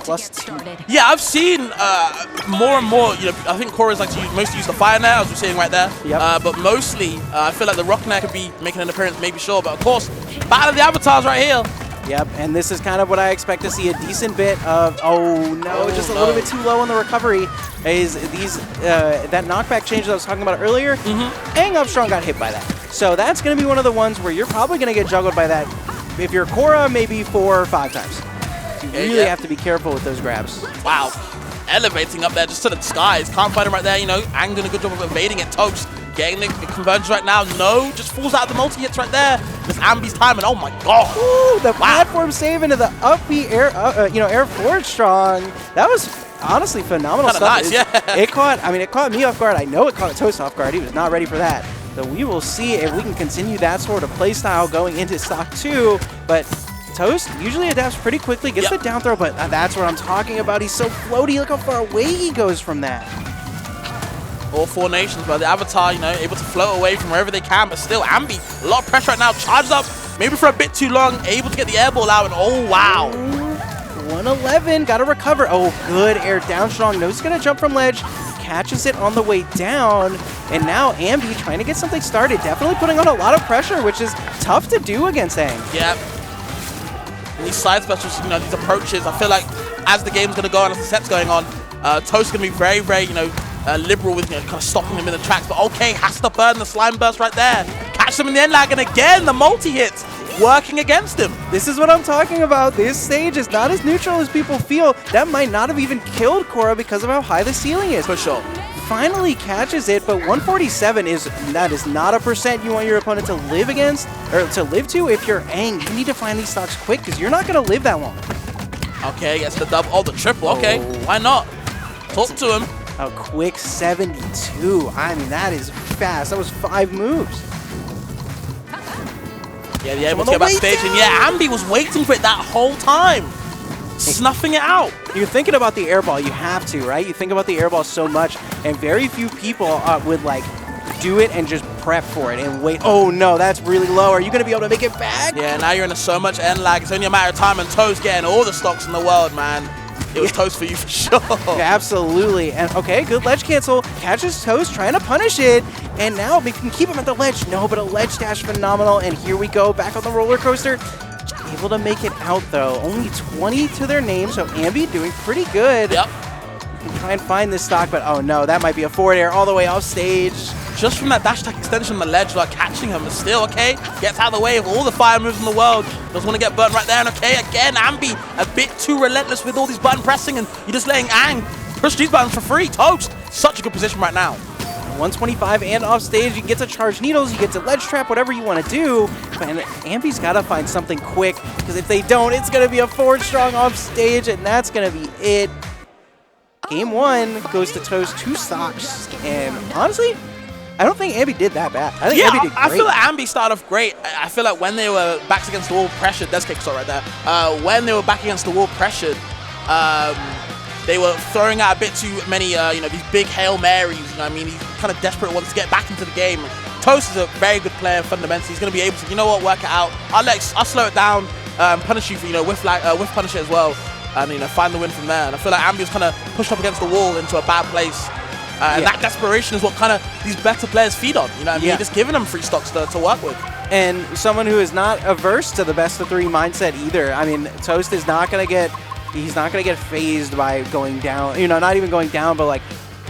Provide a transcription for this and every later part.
+2. Yeah, I've seen more and more. You know, I think Korra's like to mostly use the fire net, as we're seeing right there. Yep. But mostly, I feel like the rock net could be making an appearance, maybe sure. But of course, battle of the avatars right here. Yep, and this is kind of what I expect to see, a decent bit of, oh no, just a little bit too low on the recovery. Is these, that knockback change that I was talking about earlier, Aang up strong got hit by that. So that's going to be one of the ones where you're probably going to get juggled by that. If you're Korra, maybe 4 or 5 times. So you really have to be careful with those grabs. Wow, elevating up there just to the skies. Can't find him right there, you know, Aang doing a good job of evading it. Toast getting the convergence right now. No, just falls out of the multi-hits right there. This Ambi's time, and oh my god. Ooh, the platform save into the up B air, air forward strong. That was honestly phenomenal stuff. Nice, yeah. It caught me off guard. I know it caught Toast off guard. He was not ready for that. So we will see if we can continue that sort of play style going into stock 2. But Toast usually adapts pretty quickly, gets the down throw, but that's what I'm talking about. He's so floaty. Look how far away he goes from that. All 4 nations, but the Avatar, you know, able to float away from wherever they can, but still, Ambi, a lot of pressure right now, charges up, maybe for a bit too long, able to get the air ball out, and oh, wow. 111, got to recover. Oh, good air down strong. Knows he's going to jump from ledge, catches it on the way down, and now Ambi trying to get something started, definitely putting on a lot of pressure, which is tough to do against Aang. Yeah. And these side specials, you know, these approaches, I feel like as the game's going to go on, as the set's going on, Toast's going to be very, very, you know, liberal with, you know, kind of stopping him in the tracks, but okay, has to burn the slime burst right there. Catch him in the end lag, and again, the multi-hits working against him. This is what I'm talking about. This stage is not as neutral as people feel. That might not have even killed Korra because of how high the ceiling is. For sure. Finally catches it, but 147 is not a percent you want your opponent to live against, or to live to. If you're Aang, you need to find these stocks quick because you're not going to live that long. Okay, gets the double, oh, the triple, okay, why not? Talk to him. A quick 72. I mean, that is fast. That was 5 moves. Yeah, they're able to get backstage, and yeah, Ambi was waiting for it that whole time. Snuffing it out. You're thinking about the airball. You have to, right? You think about the airball so much, and very few people would, like, do it and just prep for it and wait. Oh, no, that's really low. Are you going to be able to make it back? Yeah, now you're in so much end lag. It's only a matter of time, and Toast getting all the stocks in the world, man. It was Toast for you for sure. Yeah, absolutely. And okay, good ledge cancel. Catches Toast, trying to punish it. And now we can keep him at the ledge. No, but a ledge dash phenomenal. And here we go, back on the roller coaster. Able to make it out though. Only 20 to their name, so Ambi doing pretty good. Yep. Can try and find this stock, but oh no, that might be a forward air all the way off stage. Just from that dash attack extension on the ledge, like catching him, but still, okay, gets out of the way of all the fire moves in the world. Doesn't want to get burnt right there, and okay, again, Ambi, a bit too relentless with all these button pressing, and you're just letting Aang push these buttons for free. Toast, such a good position right now. 125 and off stage, you get to charge needles, you get to ledge trap, whatever you want to do. And Ambi's got to find something quick, because if they don't, it's going to be a forward strong off stage, and that's going to be it. Game 1 goes to Toast 2 stocks, and honestly, I don't think Ambi did that bad. I think Ambi did great. I feel like Ambi started off great. I feel like when they were backs against the wall pressured, there's kick right there. When they were back against the wall pressured, they were throwing out a bit too many, you know, these big Hail Marys. You know what I mean? He's kind of desperate, wants to get back into the game. Toast is a very good player fundamentally. He's going to be able to, you know what, work it out. I'll slow it down, punish you for, you know, whiff punish it as well. And, you know, find the win from there. And I feel like Ambi was kind of pushed up against the wall into a bad place. And that desperation is what kind of these better players feed on. You know what I mean? You're just giving them free stocks to work with. And someone who is not averse to the best of 3 mindset either. I mean, Toast is not going to get, he's not going to get phased by going down, you know, not even going down, but like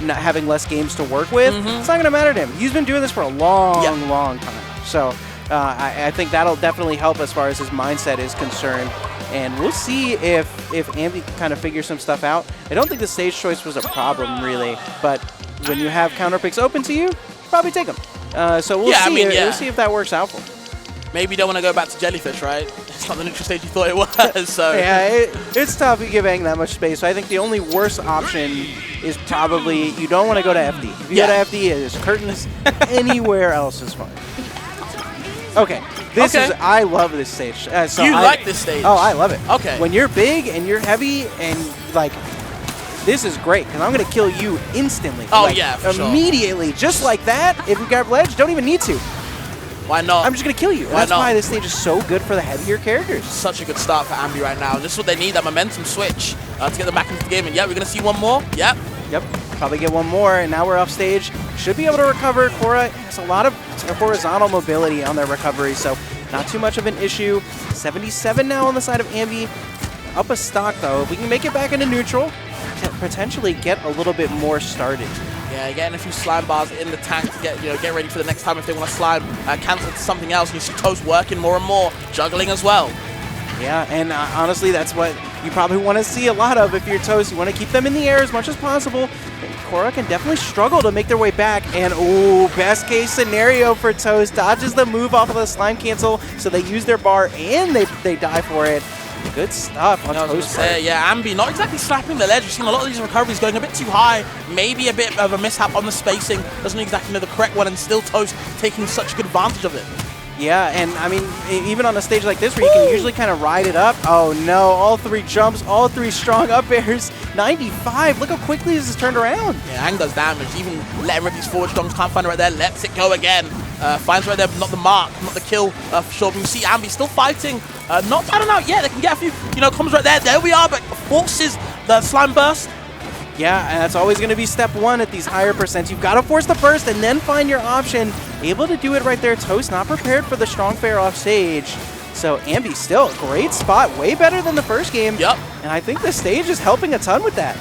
not having less games to work with. It's not going to matter to him. He's been doing this for a long, long time. So I think that'll definitely help as far as his mindset is concerned. And we'll see if Ambi can kind of figure some stuff out. I don't think the stage choice was a problem, really. But when you have counter picks open to you, probably take them. So we'll see. We'll see if that works out for him. Maybe you don't want to go back to Jellyfish, right? It's not the neutral stage you thought it was. So yeah, it's tough. You give Aang that much space. So I think the only worst option is probably you don't want to go to FD. If you go to FD, there's curtains. Anywhere else is fine. Okay. This is, I love this stage. So you like this stage? Oh, I love it. Okay. When you're big and you're heavy and like, this is great because I'm going to kill you instantly. Oh, like, yeah, for sure. Immediately. Just like that, if you grab ledge, don't even need to. Why not? I'm just going to kill you. That's why this stage is so good for the heavier characters. Such a good start for Ambi right now. This is what they need, that momentum switch. to get them back into the game. And yeah, we're going to see one more. Yep. Yep, probably get one more, and now we're off stage. Should be able to recover. Korra has a lot of horizontal mobility on their recovery, so not too much of an issue. 77 now on the side of Ambi. Up a stock, though. If we can make it back into neutral, potentially get a little bit more started. Yeah, getting a few slime bars in the tank to get ready for the next time if they want to slime, cancel to something else. And you see Toast working more and more, juggling as well. Yeah, and honestly, that's what you probably want to see a lot of if you're Toast. You want to keep them in the air as much as possible. And Korra can definitely struggle to make their way back. And, ooh, best case scenario for Toast. Dodges the move off of the slime cancel, so they use their bar and they die for it. Good stuff on Toast. Yeah, Ambi not exactly slapping the ledge. We've seen a lot of these recoveries going a bit too high. Maybe a bit of a mishap on the spacing. Doesn't exactly know the correct one, and still Toast taking such good advantage of it. Yeah, and I mean, even on a stage like this where you can usually kind of ride it up. Oh no, all three jumps, all three strong up airs. 95, look how quickly this is turned around. Yeah, Aang does damage. Even letting rip these forward strongs, can't find it right there, lets it go again. Finds right there, but not the mark, not the kill for sure. But you see Ambi still fighting. Not bad out yet. They can get a few, comes right there. There we are, but forces the slime burst. Yeah, and that's always going to be step one at these higher percents. You've got to force the burst and then find your option. Able to do it right there. Toast not prepared for the strong fair off stage. So Ambi still a great spot, way better than the first game. Yep. And I think the stage is helping a ton with that.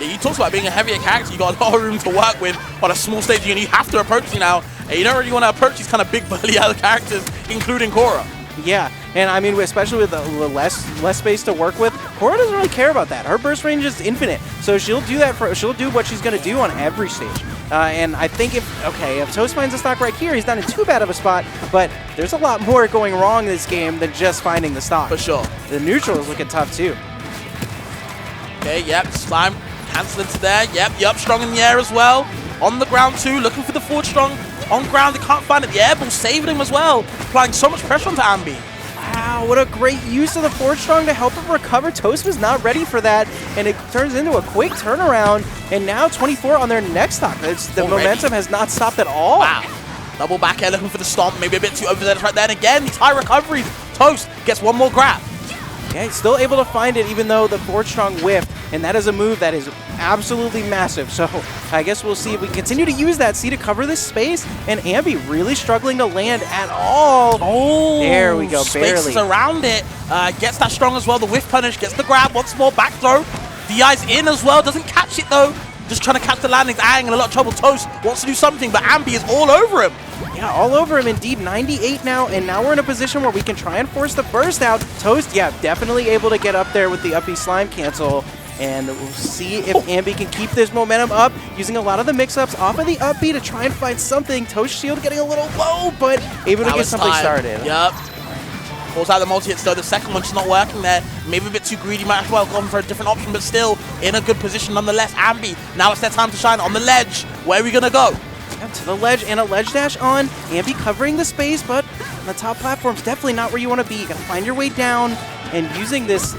Yeah, you talked about being a heavier character. You got a lot of room to work with on a small stage, and you have to approach you now. And you don't really want to approach these kind of big burly other characters, including Korra. Yeah, and I mean, especially with the less space to work with, Korra doesn't really care about that. Her burst range is infinite, so she'll do that. She'll do what she's going to do on every stage. And I think if Toast finds a stock right here, he's not in too bad of a spot. But there's a lot more going wrong in this game than just finding the stock. For sure. The neutral is looking tough too. Okay, yep, slime cancel into there. Yep, strong in the air as well. On the ground too, looking for the forward strong. On ground, they can't find it. The air ball saving him as well, applying so much pressure onto Ambi. Wow, what a great use of the forward strong to help him recover. Toast was not ready for that, and it turns into a quick turnaround. And now 24 on their next stock. The momentum has not stopped at all. Wow. Double back air looking for the stomp, maybe a bit too overzealous right there. And again, these high recoveries. Toast gets one more grab. Yeah, he's still able to find it even though the forward strong whiffed, and that is a move that is absolutely massive. So I guess we'll see if we continue to use that C to cover this space, and Ambi really struggling to land at all. Oh, there we go, barely. Spaces around it, gets that strong as well, the whiff punish, gets the grab, once more, back throw. DI's in as well, doesn't catch it though. Just trying to catch the landings. Aang in a lot of trouble. Toast wants to do something, but Ambi is all over him. Yeah, all over him indeed. 98 now, and now we're in a position where we can try and force the burst out. Toast, yeah, definitely able to get up there with the uppy slime cancel. And we'll see if Ambi can keep this momentum up, using a lot of the mix-ups off of the up B to try and find something. Toast shield getting a little low, but able to get something started. Yep. Pulls out the multi-hit, so the second one's not working there. Maybe a bit too greedy, might as well go for a different option, but still in a good position nonetheless. Ambi, now it's their time to shine on the ledge. Where are we going to go? Yeah, to the ledge and a ledge dash on. Ambi covering the space, but on the top platform's definitely not where you want to be. You got to find your way down, and using this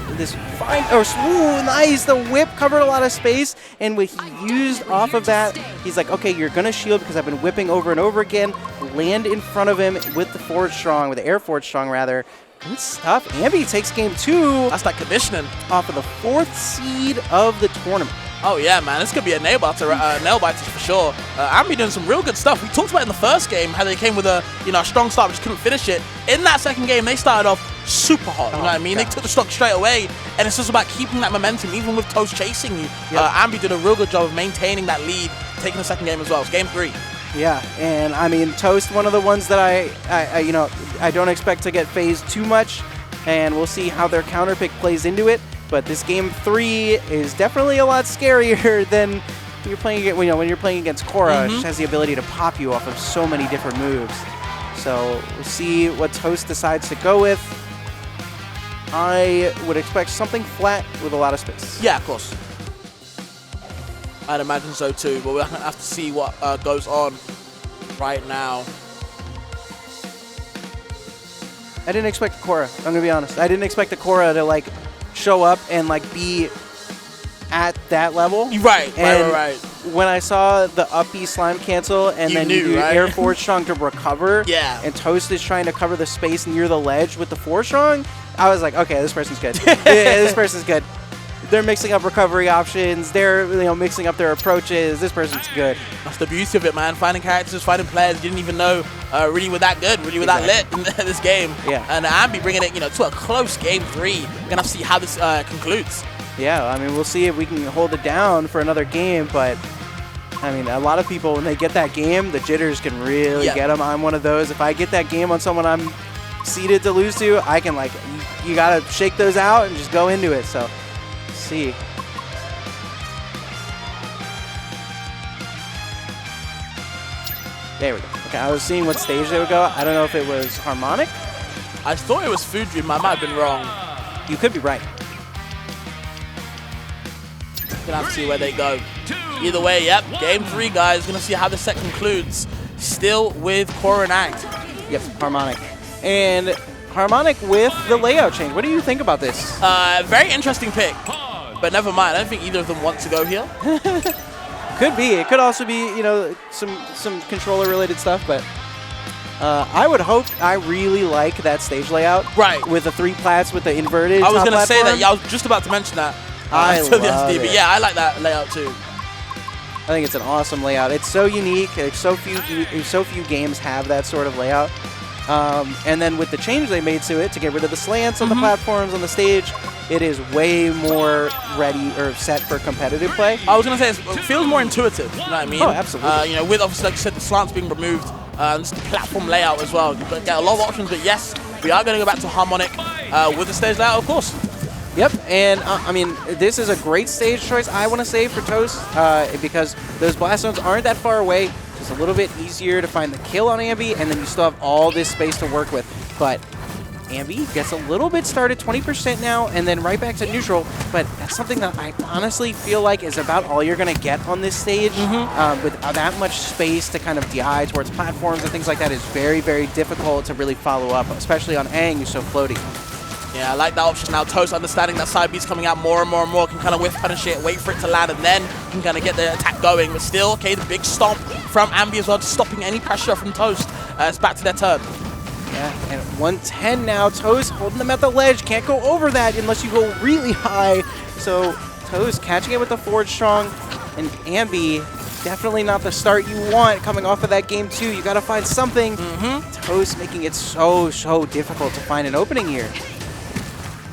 fine, ooh, nice, the whip covered a lot of space, and what he used off of that, he's like, okay, you're going to shield because I've been whipping over and over again. Land in front of him with the forward strong, with the air forward strong rather. Good stuff. Ambi takes game 2. That's that conditioning. Off of the 4th seed of the tournament. Oh yeah, man, this could be a nail biter for sure. Ambi doing some real good stuff. We talked about in the first game how they came with a strong start, but just couldn't finish it. In that second game, they started off super hot. You know what I mean? Gosh. They took the stock straight away, and it's just about keeping that momentum, even with Toast chasing you. Yep. Ambi did a real good job of maintaining that lead, taking the second game as well. It's game 3. Yeah, and I mean, Toast, one of the ones that I don't expect to get phased too much, and we'll see how their counter pick plays into it. But this game 3 is definitely a lot scarier than when you're playing when you're playing against Korra. She has the ability to pop you off of so many different moves. So we'll see what Toast decides to go with. I would expect something flat with a lot of space. Yeah, of course. I'd imagine so too, but we'll have to see what goes on right now. I didn't expect Korra. I'm gonna be honest. I didn't expect the Korra to show up and be at that level. Right. When I saw the up B slime cancel and then you do air forward strong to recover, yeah, and Toast is trying to cover the space near the ledge with the forward strong, I was like, okay, this person's good. Yeah, this person's good. they're mixing up recovery options. They're mixing up their approaches. This person's good. That's the beauty of it, man. Finding characters, finding players you didn't even know really were that good, really were that lit in this game. Yeah. And Ambi bringing it, to a close game 3. We're gonna have to see how this concludes. Yeah, I mean, we'll see if we can hold it down for another game, but I mean, a lot of people, when they get that game, the jitters can really get them. I'm one of those. If I get that game on someone I'm seeded to lose to, I can, like, you got to shake those out and just go into it. So, let's see. There we go. Okay, I was seeing what stage they would go. I don't know if it was Harmonic. I thought it was Food Dream. I might have been wrong. You could be right. Gonna have to see where they go. Either way, yep, game 3, guys. Gonna see how the set concludes. Still with Korra and Aang. Yep, Harmonic. And Harmonic with the layout change. What do you think about this? Very interesting pick. But never mind. I don't think either of them want to go here. Could be. It could also be, some controller-related stuff, but I would hope. I really like that stage layout. Right. With the 3 plats with the inverted I was going to say platform. that. Yeah, I was just about to mention that. I love it. But yeah, I like that layout too. I think it's an awesome layout. It's so unique. Like, so few games have that sort of layout. And then with the change they made to it to get rid of the slants on the platforms on the stage, it is way more ready or set for competitive play. I was going to say, it feels more intuitive, you know what I mean? Oh, absolutely. With obviously, like you said, the slants being removed, just the platform layout as well. You get a lot of options, but yes, we are going to go back to Harmonic with the stage layout, of course. Yep, and I mean, this is a great stage choice, I want to say, for Toast, because those blast zones aren't that far away. It's a little bit easier to find the kill on Ambi, and then you still have all this space to work with. But Ambi gets a little bit started, 20% now, and then right back to neutral. But that's something that I honestly feel like is about all you're going to get on this stage. With that much space to kind of DI towards platforms and things like that is very, very difficult to really follow up, especially on Aang, who's so floaty. Yeah, I like that option now. Toast understanding that side B's coming out more and more and more, can kind of whiff punish it, wait for it to land, and then can kind of get the attack going. But still, okay, the big stomp from Ambi as well, just stopping any pressure from Toast. It's back to their turn. Yeah, and at 110 now, Toast holding them at the ledge. Can't go over that unless you go really high. So Toast catching it with the forward strong, and Ambi, definitely not the start you want coming off of that game 2. You got to find something. Toast making it so difficult to find an opening here.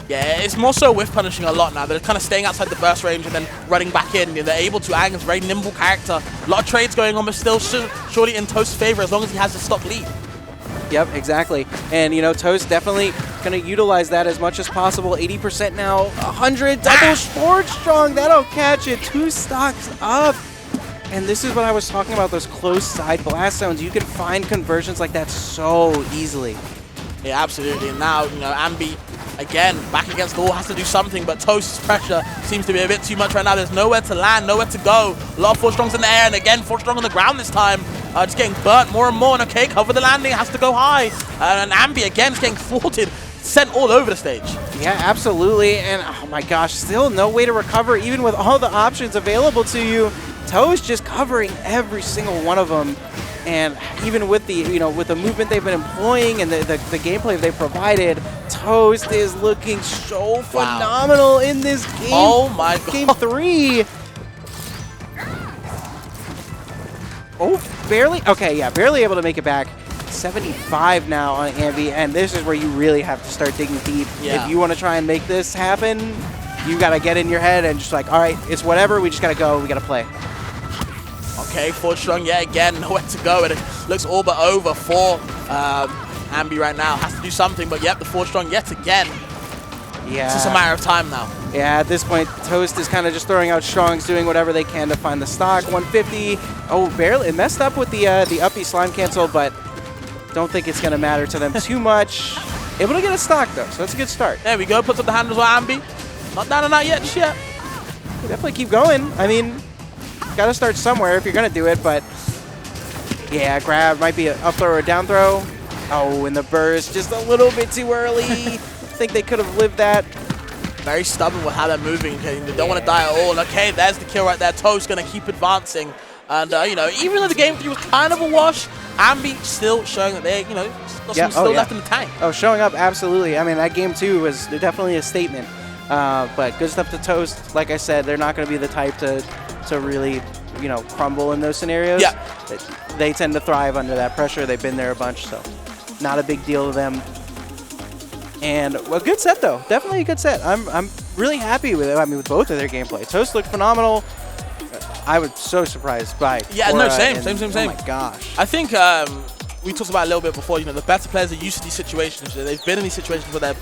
Yeah, it's more so whiff punishing a lot now. They're kind of staying outside the burst range and then running back in. They're able to. Aang is a very nimble character. A lot of trades going on, but still surely in Toast's favor as long as he has the stock lead. Yep, exactly. And, Toast definitely going to utilize that as much as possible. 80% now, 100, double forward strong. That'll catch it. 2 stocks up. And this is what I was talking about, those close side blast zones. You can find conversions like that so easily. Yeah, absolutely. And now, Ambi, again, back against the wall, has to do something, but Toast's pressure seems to be a bit too much right now. There's nowhere to land, nowhere to go. A lot of 4 strongs in the air, and again, 4 strong on the ground this time. Just getting burnt more and more, and okay, cover the landing, has to go high. And Ambi, again, is getting thwarted, sent all over the stage. Yeah, absolutely. And, oh my gosh, still no way to recover, even with all the options available to you. Toast just covering every single one of them. And even with the with the movement they've been employing and the gameplay they provided, Toast is looking so phenomenal in this game. Oh my god. Game 3. Oh, barely. Okay, yeah, barely able to make it back. 75 now on Ambi, and this is where you really have to start digging deep. Yeah. If you want to try and make this happen, you got to get in your head and just like, all right, it's whatever. We just got to go. We got to play. Okay, 4 strong yet again, nowhere to go, and it looks all but over for Ambi right now. Has to do something, but yep, the 4 strong yet again. Yeah. It's just a matter of time now. Yeah, at this point, Toast is kind of just throwing out strongs, doing whatever they can to find the stock. 150. Oh, barely. It messed up with the uppy slime cancel, but don't think it's going to matter to them too much. Able to get a stock, though, so that's a good start. There we go. Puts up the handles on Ambi. Not down and out yet, just yet. Definitely keep going. I mean, got to start somewhere if you're going to do it, but yeah, grab might be an up throw or a down throw. Oh, and the burst just a little bit too early. I think they could have lived that. Very stubborn with how they're moving. Okay? They don't want to die at all. Okay, there's the kill right there. Toast going to keep advancing. And, even though the game 3 was kind of a wash, Ambi still showing that they, got some still left in the tank. Oh, showing up, absolutely. I mean, that game 2 was definitely a statement. But good stuff to Toast. Like I said, they're not going to be the type to really, crumble in those scenarios. Yeah. They tend to thrive under that pressure. They've been there a bunch, so not a big deal to them. And a good set, though. Definitely a good set. I'm really happy with it. I mean, with both of their gameplay. Toast looked phenomenal. I was so surprised by Korra same. Oh my gosh. I think we talked about it a little bit before. The better players are used to these situations. They've been in these situations where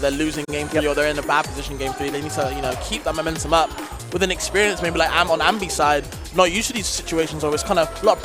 they're losing game 3 or they're in a bad position game 3. They need to keep that momentum up with an experience. Maybe like I'm on Ambi's side, not used to these situations, or it's kind of a lot of